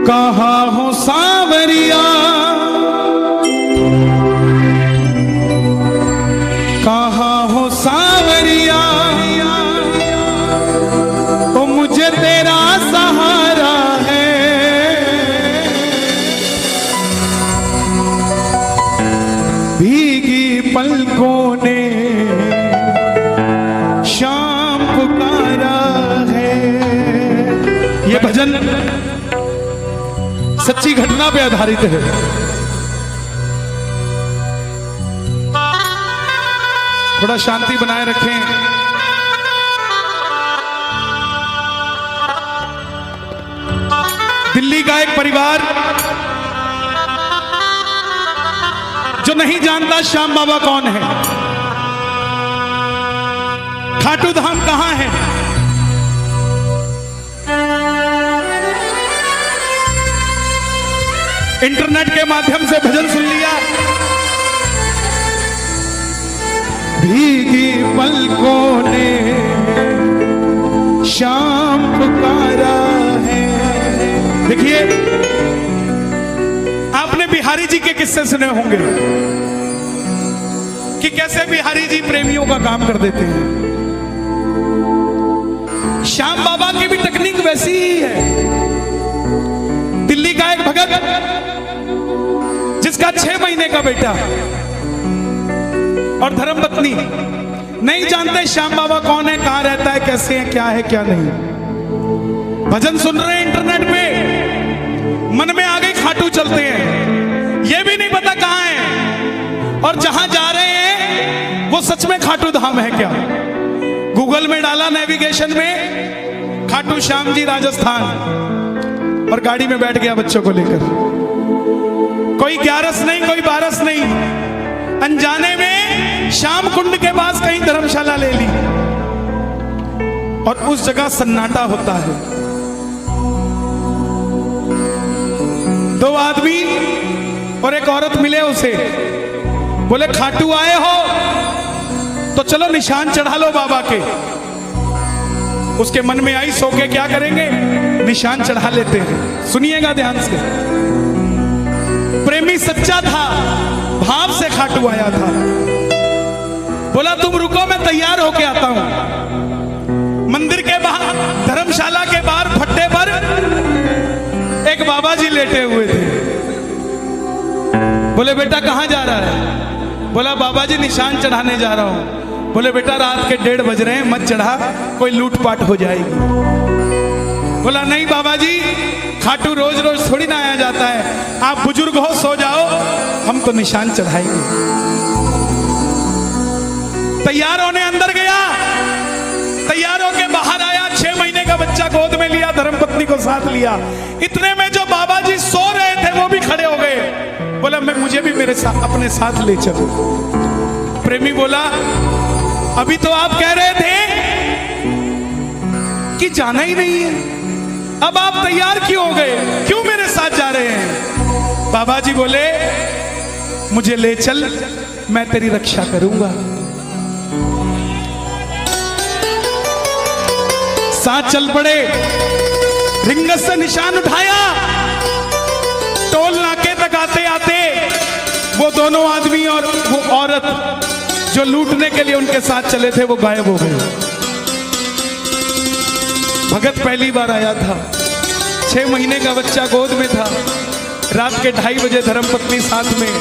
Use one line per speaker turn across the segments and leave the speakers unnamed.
कहाँ हो सांवरिया, कहाँ हो सांवरिया, तो मुझे तेरा सहारा है। भीगी पलकों ने शाम पुकारा है। ये भजन सच्ची घटना पे आधारित है। थोड़ा शांति बनाए रखें। दिल्ली का एक परिवार जो नहीं जानता श्याम बाबा कौन है, खाटू धाम कहां है, इंटरनेट के माध्यम से भजन सुन लिया। भीगी पलकों ने शाम पुकारा है। देखिए, आपने बिहारी जी के किस्से सुने होंगे कि कैसे बिहारी जी प्रेमियों का काम कर देते हैं। श्याम बाबा की भी तकनीक वैसी ही है। दिल्ली का एक भगत जिसका 6 महीने का बेटा और धर्मपत्नी, नहीं जानते श्याम बाबा कौन है, कहां रहता है, कैसे है, क्या नहीं। भजन सुन रहे हैं इंटरनेट पे, मन में आ गई खाटू चलते हैं, ये भी नहीं पता कहां है और जहां जा रहे हैं वो सच में खाटू धाम है क्या। गूगल में डाला नेविगेशन में खाटू श्याम जी राजस्थान और गाड़ी में बैठ गया बच्चों को लेकर। कोई 11 नहीं, कोई 12 नहीं, अनजाने में श्याम कुंड के पास कहीं धर्मशाला ले ली और उस जगह सन्नाटा होता है। 2 आदमी और एक औरत मिले उसे, बोले खाटू आए हो तो चलो निशान चढ़ा लो बाबा के। उसके मन में आई, सो के क्या करेंगे, निशान चढ़ा लेते हैं। सुनिएगा ध्यान से। प्रेमी सच्चा था, भाव से खाटू आया था। बोला तुम रुको, मैं तैयार होके आता हूं। मंदिर के बाहर, धर्मशाला के बाहर फट्टे पर एक बाबा जी लेटे हुए थे। बोले बेटा कहां जा रहा है? बोला बाबा जी निशान चढ़ाने जा रहा हूं। बोले बेटा रात के 1:30 बज रहे हैं, मत चढ़ा, कोई लूटपाट हो जाएगी। बोला नहीं बाबा जी, खाटू रोज रोज थोड़ी ना आया जाता है, आप बुजुर्ग हो, सो जाओ, हम तो निशान चढ़ाएंगे। तैयार होने अंदर गया, तैयार होके बाहर आया, 6 महीने का बच्चा गोद में लिया, धर्मपत्नी को साथ लिया। इतने में जो बाबा जी सो रहे थे वो भी खड़े हो गए। बोला मुझे भी मेरे साथ, अपने साथ ले चलो। प्रेमी बोला अभी तो आप कह रहे थे कि जाना ही नहीं है, अब आप तैयार क्यों हो गए, क्यों मेरे साथ जा रहे हैं? बाबा जी बोले मुझे ले चल, मैं तेरी रक्षा करूंगा। साथ चल पड़े, रिंगस से निशान उठाया। टोल नाके तक आते आते वो दोनों आदमी और वो औरत जो लूटने के लिए उनके साथ चले थे वो गायब हो गए। भगत पहली बार आया था, 6 महीने का बच्चा गोद में था, रात के 2:30 बजे धर्मपत्नी साथ में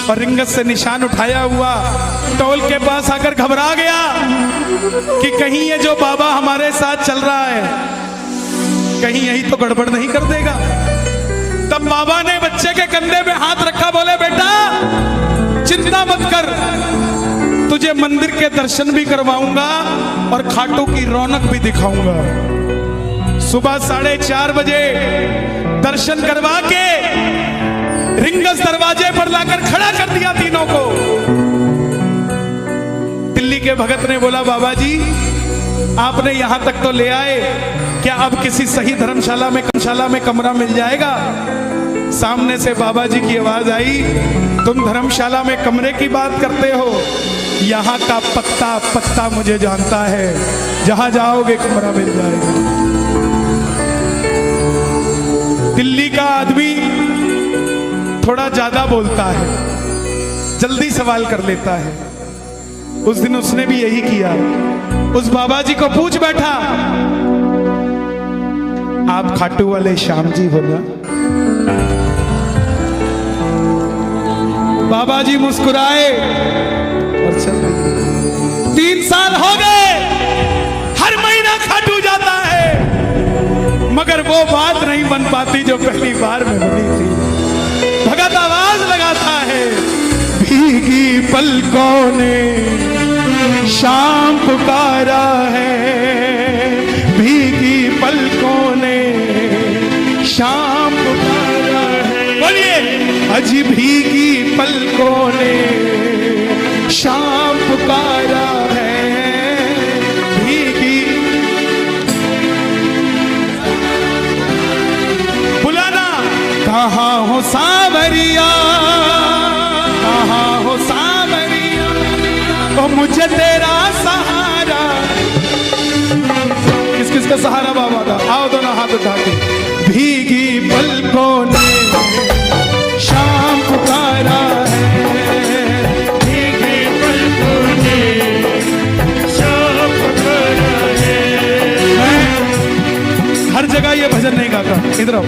और रिंगत से निशान उठाया हुआ टोल के पास आकर घबरा गया कि कहीं ये जो बाबा हमारे साथ चल रहा है कहीं यही तो गड़बड़ नहीं कर देगा। तब बाबा ने बच्चे के कंधे पे हाथ रखा, बोले बेटा चिंता मत कर, तुझे मंदिर के दर्शन भी करवाऊंगा और खाटू की रौनक भी दिखाऊंगा। सुबह 4:30 बजे दर्शन करवा के रिंगस दरवाजे पर लाकर खड़ा कर दिया तीनों को। दिल्ली के भगत ने बोला बाबा जी आपने यहां तक तो ले आए, क्या अब किसी सही धर्मशाला में कमरा मिल जाएगा? सामने से बाबा जी की आवाज आई, तुम धर्मशाला में कमरे की बात करते हो, यहाँ का पत्ता पत्ता मुझे जानता है, जहां जाओगे कमरा मिल जाएगा। दिल्ली ज्यादा बोलता है, जल्दी सवाल कर लेता है। उस दिन उसने भी यही किया। उस बाबा जी को पूछ बैठा, आप खाटू वाले श्याम जी हो ना? बाबा जी मुस्कुराए और चल गए। 3 साल हो गए, हर महीना खाटू जाता है, मगर वो बात नहीं बन पाती जो पहली बार में बनी थी। भगत आवाज लगाता है, भीगी पलकों ने शाम पुकारा है, भीगी पलकों ने शाम पुकारा है। बोलिए, अज भीगी पलकों ने शाम पुकारा है, भीगी। बुलाना, कहाँ हो सांवरिया, कहाँ हो सांवरिया, ओ मुझे तेरा सहारा। किस किस का सहारा बाबा का? आओ दोनों हाथ उठा के। भीगी पलकों ने शाम पुकारा है, भीगी पलकों ने शाम पुकारा है। मैं हर जगह ये भजन नहीं गाता, इधर आओ।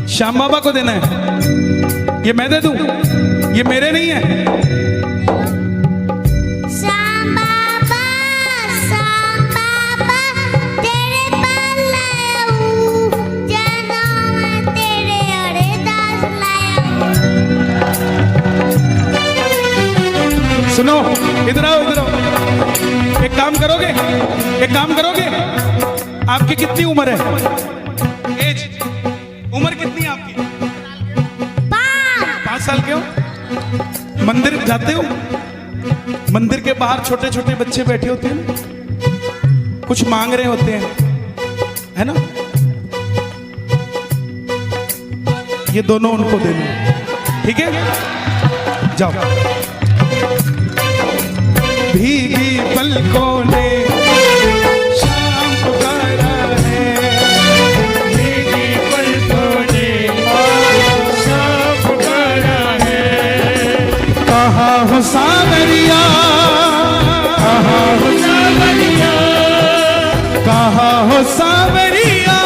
श्याम बाबा को देना है, ये मैं दे दूं, ये मेरे नहीं है।
श्याम बाबा तेरे पर लाया हूँ, जनों में तेरे अरदास लाया हूँ।
सुनो, इधर आओ, इधर आओ। एक काम करोगे, एक काम करोगे? आपकी कितनी उम्र है? एज, उम्र कितनी है आपकी? 5 साल के हो? मंदिर जाते हो? मंदिर के बाहर छोटे छोटे बच्चे बैठे होते हैं, कुछ मांग रहे होते हैं, है ना? ये दोनों उनको दे दो, ठीक है? जाओ। भीगी पलकों ने शाम पुकारा है, भीगी पलकों ने शाम पुकारा है। कहाँ हो सांवरिया, कहाँ हो सांवरिया, कहाँ हो सांवरिया,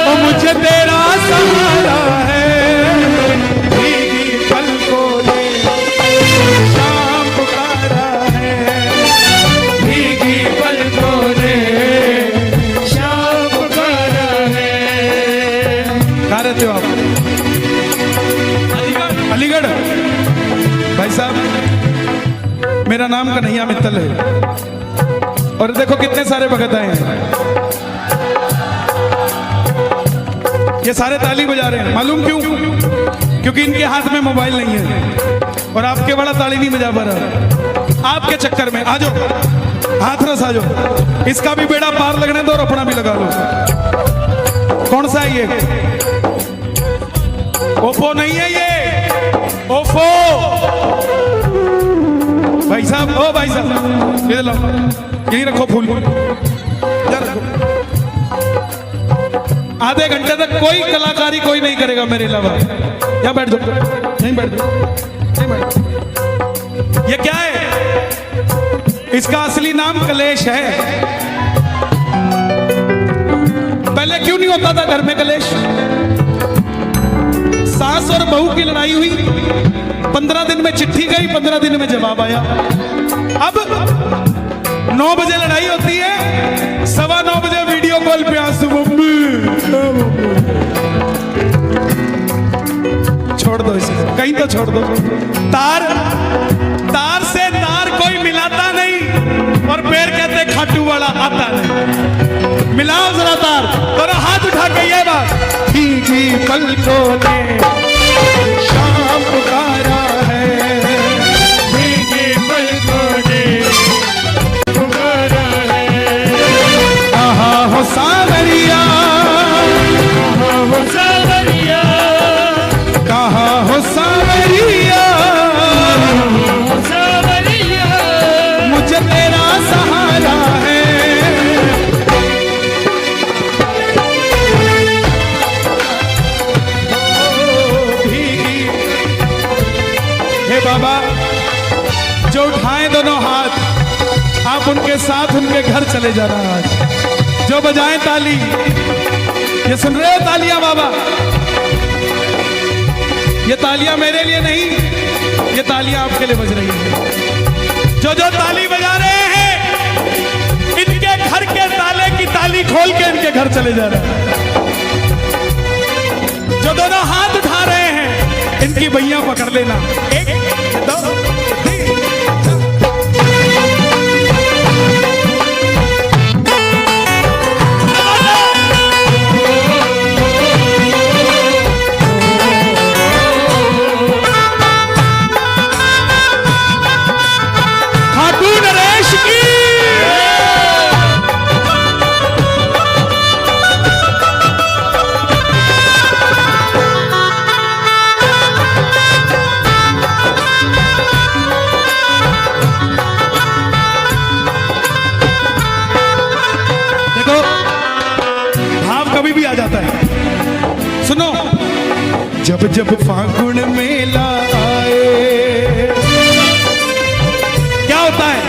ओ मुझे तेरा सहारा है, भीगी पलकों ने शाम पुकारा है, भीगी पलकों ने शाम पुकारा है। कहाँ रहते हो आप? अलीगढ़। भाई साहब, मेरा नाम कन्हैया मित्तल है और देखो कितने सारे भगत आए हैं। ये सारे ताली बजा रहे हैं, मालूम क्यों? क्योंकि इनके हाथ में मोबाइल नहीं है और आपके बड़ा ताली नहीं बजा पा रहा। आपके चक्कर में आ जाओ, हाथरस आ जाओ, इसका भी बेड़ा पार लगने दो और अपना भी लगा लो। कौन सा है ये? ओप्पो नहीं है ये, ओप्पो। भाई साहब, ओ भाई साहब, इधर लाओ, यहीं रखो फूल, इधर रखो। आधे घंटे तक कोई कलाकारी कोई नहीं करेगा मेरे अलावा। यहाँ बैठ जाओ, नहीं बैठ जाओ, नहीं बैठ जाओ। ये क्या है? इसका असली नाम कलेश है। पहले क्यों नहीं होता था घर में कलेश? सास और बहू की लड़ाई हुई, 15 दिन में चिट्ठी गई, 15 दिन में जवाब आया। अब 9 बजे लड़ाई होती है, 9:15 बजे वीडियो कॉल पे आंसू, मम्मी। छोड़ दो इसको, कहीं तो छोड़ दो। तार से तार कोई मिलाता नहीं और पैर कहते खाटू वाला आता नहीं। मिलाओ जरा तार, और हाथ उठा के ये बात, भीगी पलकों ने शाम पुकारा है, भीगी पलकों ने पुकारा है। कहाँ हो सांवरिया, कहाँ हो सांवरिया, कहाँ हो सांवरिया, मुझे तेरा सहारा है। के घर चले जाना आज। जो बजाएं ताली, ये सुन रहे हो तालियां बाबा? ये तालियां मेरे लिए नहीं, ये तालियां आपके लिए बज रही है। जो जो ताली बजा रहे हैं, इनके घर के ताले की ताली खोल के इनके घर चले जा रहे हैं। जो दोनों हाथ उठा रहे हैं, इनकी भैया पकड़ लेना। एक दो तीन। खाटू नरेश की भी आ जाता है। सुनो, जब जब फागुन मेला आए, क्या होता है?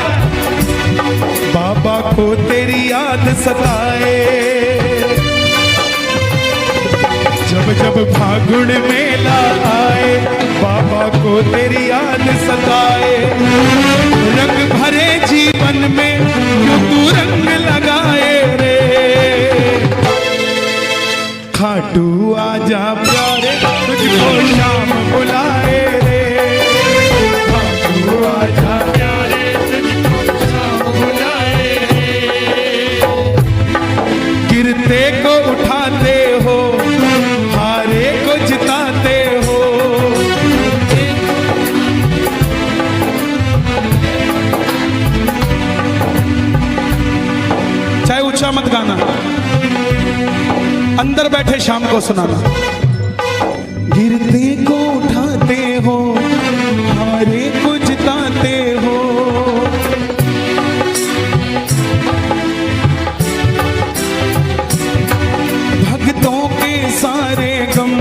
बाबा को तेरी याद सताए। जब जब फागुन मेला आए, बाबा को तेरी याद सताए। रंग भरे जीवन में क्यों तू रंग लगाए रे? खाटू आजा प्यारे, तुझको शाम बुलाए रे। खाटू आजा प्यारे, तुझको शाम बुलाए रे। गिरते को उठाते हो, हारे को जिताते हो। चाहे ऊंचा मत गाना, अंदर बैठे शाम को सुनाना। गिरते को उठाते हो, हारे को जिताते हो। भक्तों के सारे गम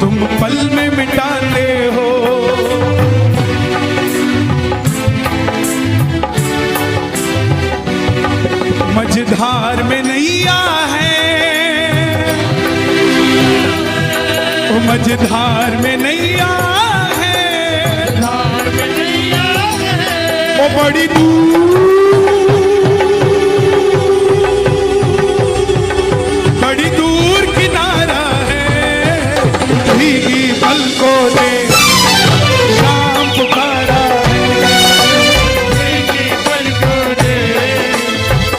तुम पल में मिटाते हो। मझधार में नैया है, मझधार में नैया है, धार में नैया है। वो बड़ी दूर, बड़ी दूर किनारा है। भीगी पलकों ने शाम पुकारा है। भीगी पलकों ने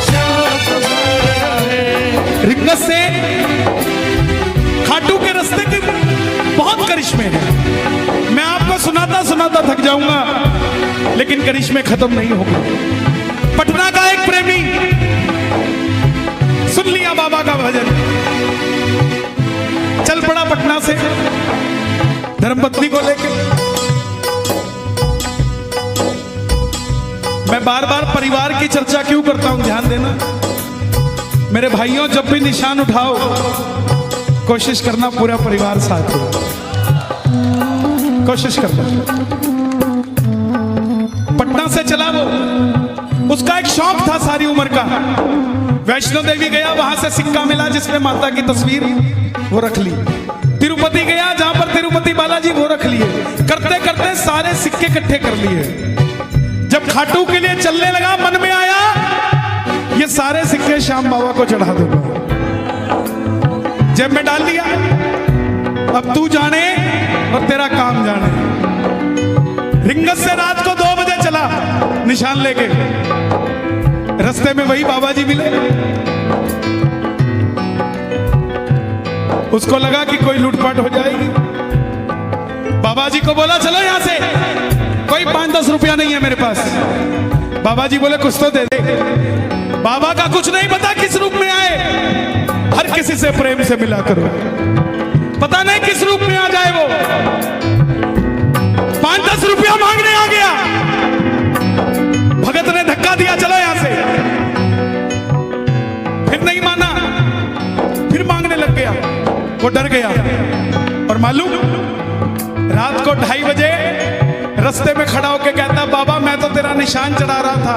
शाम पुकारा है। रिंगस से खाटू के रास्ते के बहुत करिश्मे हैं। मैं आपको सुनाता सुनाता थक जाऊंगा, लेकिन करिश्मे खत्म नहीं होंगे। पटना का एक प्रेमी सुन लिया बाबा का भजन, चल पड़ा पटना से धर्मपत्नी को लेके। मैं बार बार परिवार की चर्चा क्यों करता हूं, ध्यान देना मेरे भाइयों। जब भी निशान उठाओ, कोशिश करना पूरा परिवार साथ हो, कोशिश करना। पटना से चला वो, उसका एक शौक था सारी उम्र का। वैष्णो देवी गया, वहां से सिक्का मिला जिसमें माता की तस्वीर, वो रख ली। तिरुपति गया, जहां पर तिरुपति बालाजी, वो रख लिए। करते करते सारे सिक्के इकट्ठे कर लिए। जब खाटू के लिए चलने लगा, मन में आया ये सारे सिक्के श्याम बाबा को चढ़ा दूंगा। जेब में डाल दिया। अब तू जाने और तेरा काम जाने। रिंगस से रात को 2 बजे चला निशान लेके। रास्ते में वही बाबा जी मिले। उसको लगा कि कोई लूटपाट हो जाएगी। बाबा जी को बोला चलो यहां से, कोई 5-10 रुपया नहीं है मेरे पास। बाबा जी बोले कुछ तो दे दे। बाबा का कुछ नहीं पता किस रूप में आए, हर किसी से प्रेम से मिला करो, पता नहीं किस रूप में आ जाए वो। 5-10 रुपया मांगने आ गया। भगत ने धक्का दिया, चलो यहां से। फिर नहीं माना, फिर मांगने लग गया। वो डर गया। और मालूम, रात को 2:30 बजे रास्ते में खड़ा होकर कहता, बाबा मैं तो तेरा निशान चढ़ा रहा था,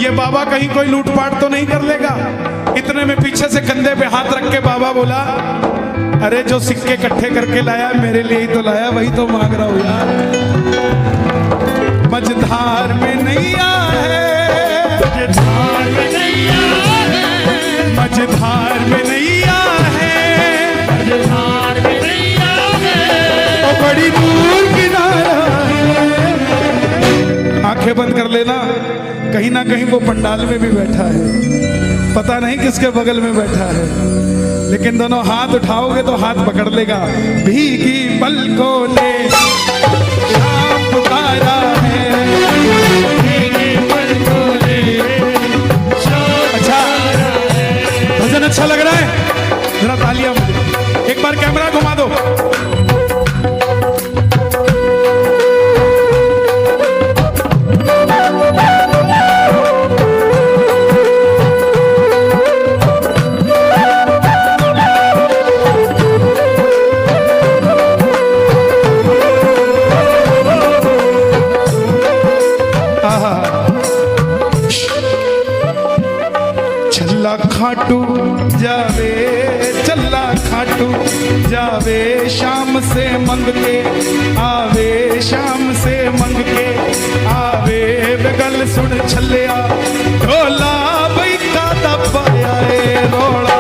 ये बाबा कहीं कोई लूटपाट तो नहीं कर लेगा। इतने में पीछे से कंधे पे हाथ रख के बाबा बोला, अरे जो सिक्के इकट्ठे करके लाया मेरे लिए ही तो लाया, वही तो मांग रहा हूं यार। मझधार में नैया है,
मझधार में नैया है,
मझधार में नैया है,
मझधार में नैया है,
ओ बड़ी दूर किनारा है। आंखें बंद कर लेना, कहीं ना कहीं वो पंडाल में भी बैठा है, पता नहीं किसके बगल में बैठा है, लेकिन दोनों हाथ उठाओगे तो हाथ पकड़ लेगा। भीगी पलकों ने शाम पुकारा है। अच्छा, भजन अच्छा लग रहा है, जरा तालियां मुझे। एक बार कैमरा घुमा दो। चल्ला खाटू जावे, चल्ला खाटू जावे, शाम से मंग के आवे, शाम से मंग के आवे, बगल सुन छलिया ढोला बई का दबाया ए रोड़ा।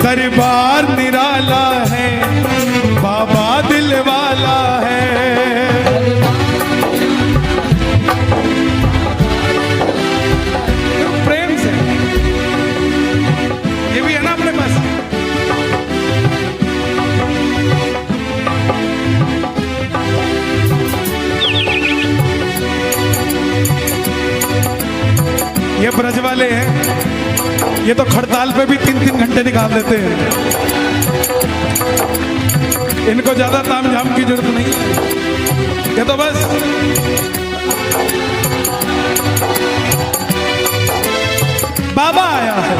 दरबार निराला है, बाबा दिल वाला है। प्रेम से ये भी है ना अपने पास। ये ब्रज वाले हैं, ये तो खड़ताल पे भी 3-3 घंटे निकाल देते हैं। इनको ज्यादा तामझाम की जरूरत नहीं है, ये तो बस बाबा आया है,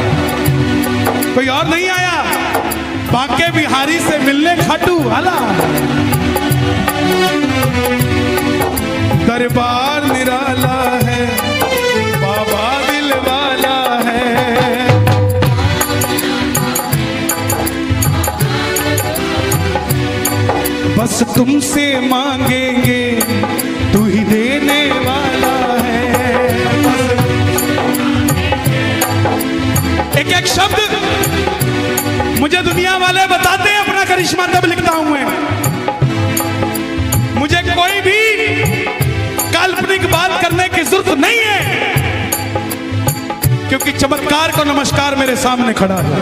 कोई और नहीं आया। बांके बिहारी से मिलने खाटू वाला। दरबार निराला है, बाबा दिल वाला है। बस तुमसे मांगेंगे, तू ही देने वाला है। एक एक शब्द मुझे दुनिया वाले बताते हैं, अपना करिश्मा तब लिखता हूं मैं। मुझे कोई भी काल्पनिक बात करने की जरूरत नहीं है, क्योंकि चमत्कार को नमस्कार मेरे सामने खड़ा है।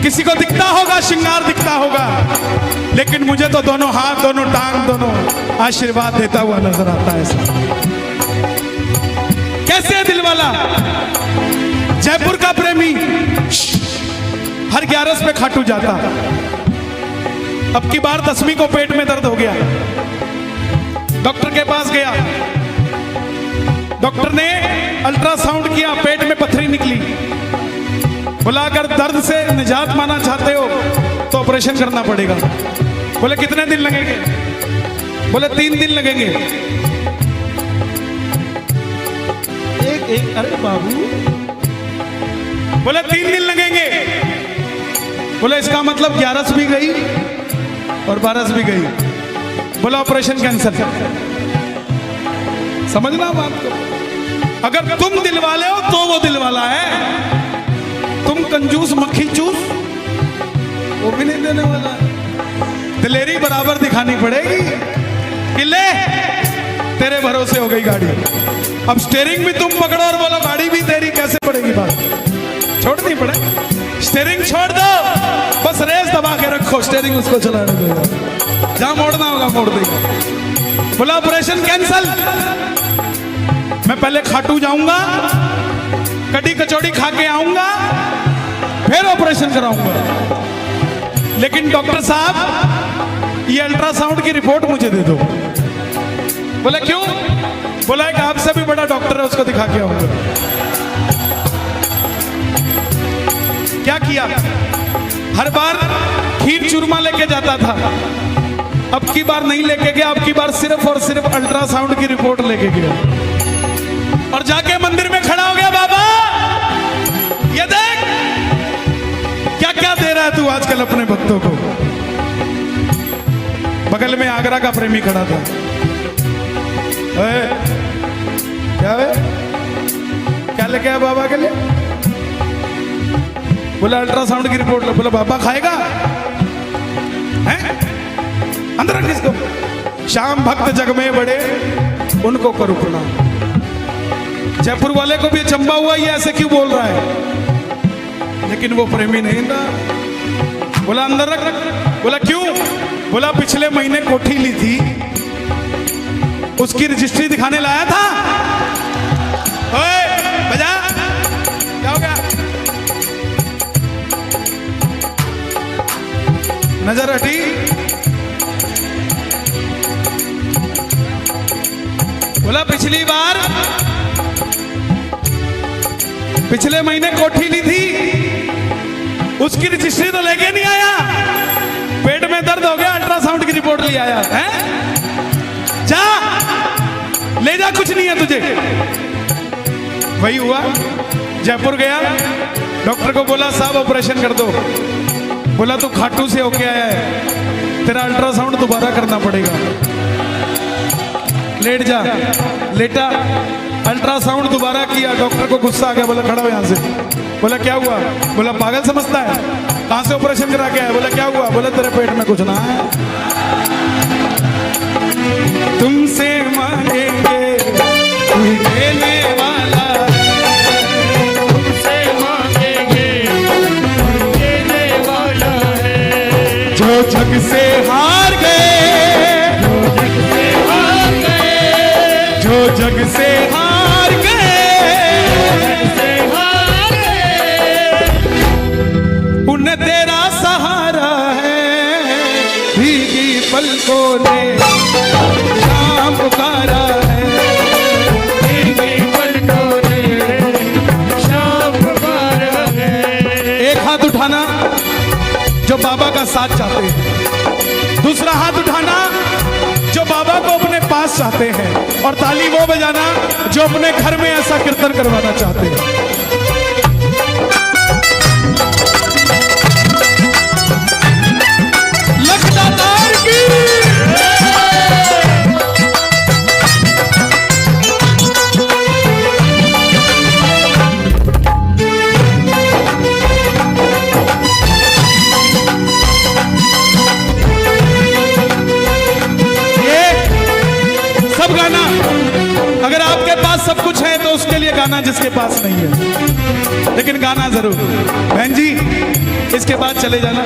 किसी को दिखता होगा, श्रृंगार दिखता होगा, लेकिन मुझे तो दोनों हाथ, दोनों टांग, दोनों आशीर्वाद देता हुआ नजर आता है। कैसे है दिल वाला? जयपुर का प्रेमी हर 11 पे खाटू जाता। अब की बार 10वीं को पेट में दर्द हो गया, डॉक्टर के पास गया। डॉक्टर ने अल्ट्रासाउंड किया, पेट में पथरी निकली। बोला अगर दर्द से निजात पाना चाहते हो तो ऑपरेशन करना पड़ेगा। बोले कितने दिन लगेंगे? बोले 3 दिन लगेंगे। एक अरे बाबू, बोले 3 दिन लगेंगे। बोले इसका मतलब 11 भी गई और 12 भी गई। बोला ऑपरेशन कैंसिल। समझना बात को। अगर तुम दिल वाले हो तो वो दिल वाला है, तुम कंजूस मक्खी चूस, वो भी नहीं देने वाला। दिलेरी बराबर दिखानी पड़ेगी कि ले तेरे भरोसे हो गई गाड़ी। अब स्टीयरिंग भी तुम पकड़ो और बोलो गाड़ी भी तेरी, कैसे पड़ेगी बात? छोड़नी पड़े, स्टीयरिंग छोड़ दो, बस रेस दबा के रखो, स्टीयरिंग उसको चलाने दो, जहां मोड़ना होगा मोड़ देगा। बोला ऑपरेशन कैंसिल। मैं पहले खाटू जाऊंगा, कड़ी कचौड़ी खा के आऊंगा, फिर ऑपरेशन कराऊंगा। लेकिन डॉक्टर साहब ये अल्ट्रासाउंड की रिपोर्ट मुझे दे दो। बोले क्यों? बोला एक आपसे भी बड़ा डॉक्टर है, उसको दिखा के आऊंगा। हर बार खीर चूरमा लेके जाता था, अब की बार नहीं लेके गया, अब की बार सिर्फ और सिर्फ अल्ट्रासाउंड की रिपोर्ट लेके गया और जाके मंदिर में खड़ा हो गया। बाबा ये देख क्या क्या दे रहा है तू आजकल अपने भक्तों को। बगल में आगरा का प्रेमी खड़ा था। क्या है, क्या लेके आया बाबा के लिए? बोला अल्ट्रासाउंड की रिपोर्ट लो। बोला बाबा खाएगा हैं? अंदर रख इसको। श्याम भक्त जग में बड़े उनको करो प्रणाम। जयपुर वाले को भी अचंबा हुआ ये ऐसे क्यों बोल रहा है, लेकिन वो प्रेमी नहीं था। बोला अंदर रख। बोला क्यों? बोला पिछले महीने कोठी ली थी, उसकी रजिस्ट्री दिखाने लाया था। ओए बजा, क्या हो गया? नजर हटी। बोला पिछली बार पिछले महीने कोठी ली थी, उसकी रजिस्ट्री तो लेके नहीं आया, पेट में दर्द हो गया, अल्ट्रासाउंड की रिपोर्ट ले आया है। जा ले जा, कुछ नहीं है तुझे। वही हुआ, जयपुर गया, डॉक्टर को बोला साहब ऑपरेशन कर दो। बोला तू खाटू से होके आया है, तेरा अल्ट्रासाउंड दोबारा करना पड़ेगा। लेट जा। लेटा, अल्ट्रासाउंड दोबारा किया, डॉक्टर को गुस्सा आ गया। बोला खड़ा हो यहां से। बोला क्या हुआ? बोला पागल समझता है, कहां से ऑपरेशन करा के आया? बोला क्या हुआ? बोला तेरे पेट में कुछ ना है, तुमसे मांगेंगे कोई देने वाला,
तुमसे मांगेंगे कोई देने वाला है।
जो जग से हार गए, जो जग से हार गए, उन्हें तेरा सहारा है। भीगी पलकों ने शाम पुकारा है,
भीगी पलकों ने शाम पुकारा है।
एक हाथ उठाना जो बाबा का साथ चाहते हैं, दूसरा हाथ उठाना जो बाबा को अपने पास चाहते हैं, और ताली वो बजाना जो अपने घर में ऐसा कीर्तन करवाना चाहते हैं। लखदातार की सब गाना, अगर आपके पास सब कुछ है तो उसके लिए गाना जिसके पास नहीं है, लेकिन गाना जरूर। बहन जी इसके बाद चले जाना।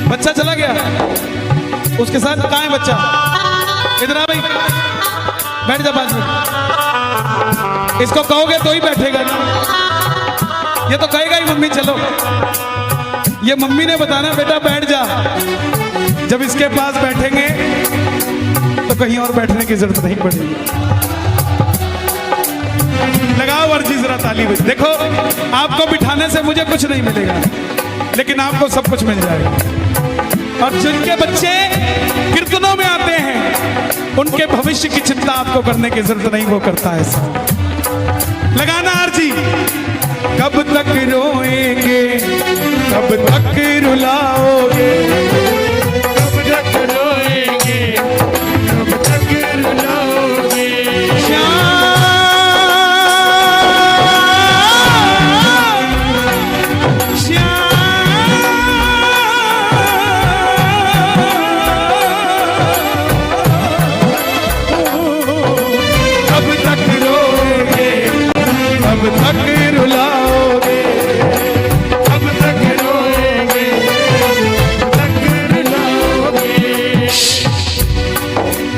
बच्चा चला गया, उसके साथ कहाँ है बच्चा? इधर आ भाई, बैठ जा 5 मिनट। इसको कहोगे तो ही बैठेगा ना, ये तो कहेगा ही मम्मी चलो। ये मम्मी ने बताना बेटा बैठ जा। जब इसके पास बैठेंगे तो कहीं और बैठने की जरूरत नहीं पड़ेगी। लगाओ अर्जी जरा ताली बज। देखो आपको बिठाने से मुझे कुछ नहीं मिलेगा, लेकिन आपको सब कुछ मिल जाएगा। और जिनके बच्चे कीर्तनों में आते हैं उनके भविष्य की चिंता आपको करने की जरूरत नहीं, वो करता है ऐसा। लगाना अर्जी। कब तक रोएंगे, कब तक रुलाओगे,
कब तक रोएंगे, कब तक रुलाओगे।
कब तक रोएंगे, कब तक रुलाओगे,
कब तक रोएंगे, कब तक रुलाओगे।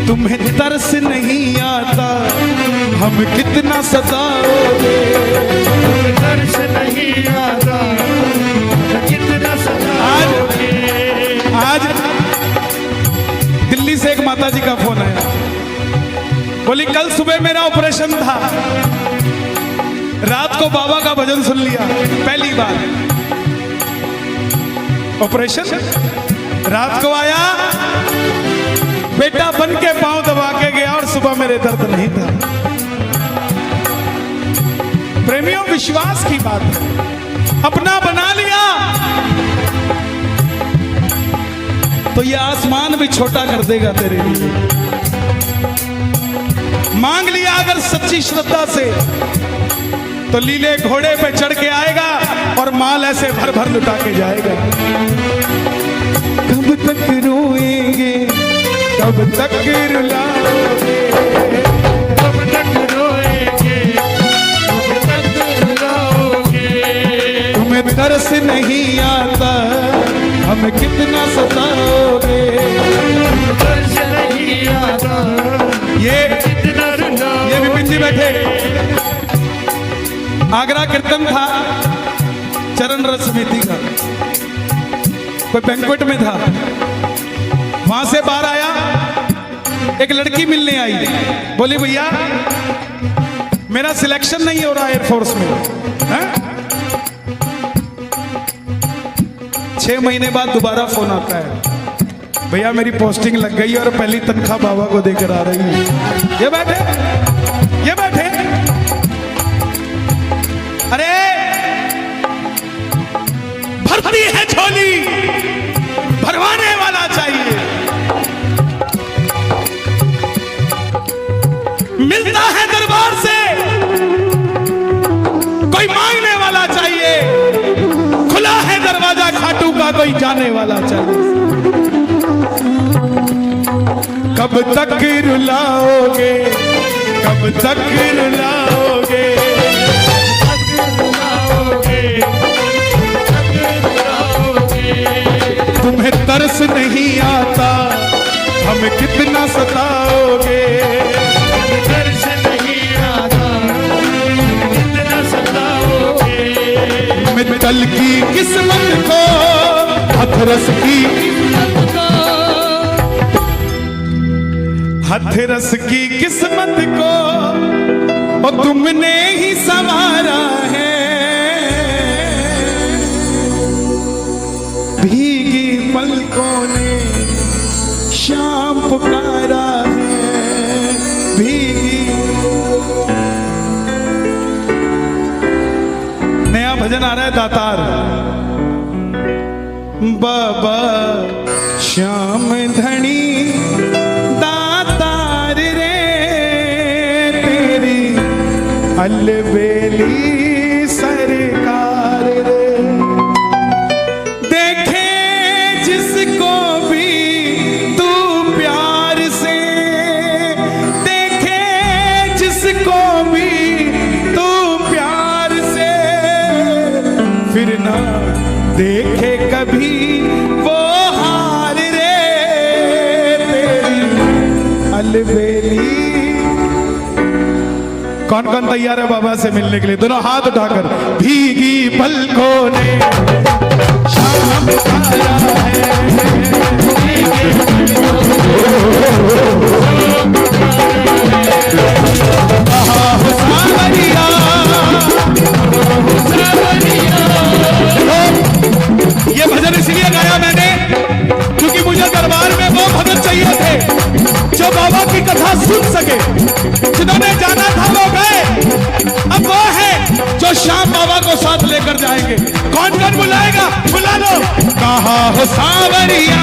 तुम्हें तरस नहीं आता हम कितना सताओगे,
तुम्हें तरस नहीं आता कितना सताओगे।
आज दिल्ली से एक माता जी का फोन आया, बोली कल सुबह मेरा ऑपरेशन था, रात को बाबा का भजन सुन लिया पहली बार, ऑपरेशन रात को आया, बेटा बन के पांव दबा के गया और सुबह मेरे दर्द नहीं था। प्रेमियों, विश्वास की बात है, अपना बना लिया तो ये आसमान भी छोटा कर देगा तेरे लिए। मांग लिया अगर सच्ची श्रद्धा से तो लीले घोड़े पे चढ़ के आएगा और माल ऐसे भर भर लुटा के जाएगा। कब तक रोएंगे, कब तक रुलाओगे,
कब तक रोएंगे, कब तक रुलाओगे।
तुम्हें तरस नहीं आता, हमें कितना सताओगे।
तरस नहीं आता,
ये
कितना रुलाओगे।
ये विपिन जी बैठे। आगरा कीर्तन था चरण रस समिति का, कोई बैंक्वेट में था, वहां से बाहर आया, एक लड़की मिलने आई, बोली भैया मेरा सिलेक्शन नहीं हो रहा एयरफोर्स में है? 6 महीने बाद दोबारा फोन आता है, भैया मेरी पोस्टिंग लग गई और पहली तनख्वाह बाबा को देकर आ रही है। ये बैठे, ये बैठे। अरे भरती है झोली, भरवाने वाला चाहिए। मिलता है दरबार से, कोई मांगने वाला चाहिए। खुला है दरवाजा खाटू का, कोई जाने वाला चाहिए। कब तक रुलाओगे, कब तक रुलाओगे, तुम्हें तरस नहीं आता, हमें कितना सताओगे।
तरस नहीं आता, कितना सताओगे।
मित्तल की किस्मत को, हथरस की, हथरस की किस्मत को और तुमने ही संवारा है। भीगी पलकों ने शाम पुकारा है, भीगी। नया भजन आ रहा है दातार, बाबा श्याम धनी दातार रे, तेरी अलबेली सरकार रे। फिर ना देखे कभी वो हार रे, तेरी अलबेली। कौन कौन तैयार है बाबा से मिलने के लिए? दोनों हाथ उठाकर। भीगी पलकों ने शाम आया है, ये भजन इसलिए गाया मैंने क्योंकि मुझे दरबार में वो भगत चाहिए थे जो बाबा की कथा सुन सके। जिन्होंने जाना था वो गए, अब वो है जो शाम बाबा को साथ लेकर जाएंगे। कौन कौन बुलाएगा? बुला लो। कहा हो सावरिया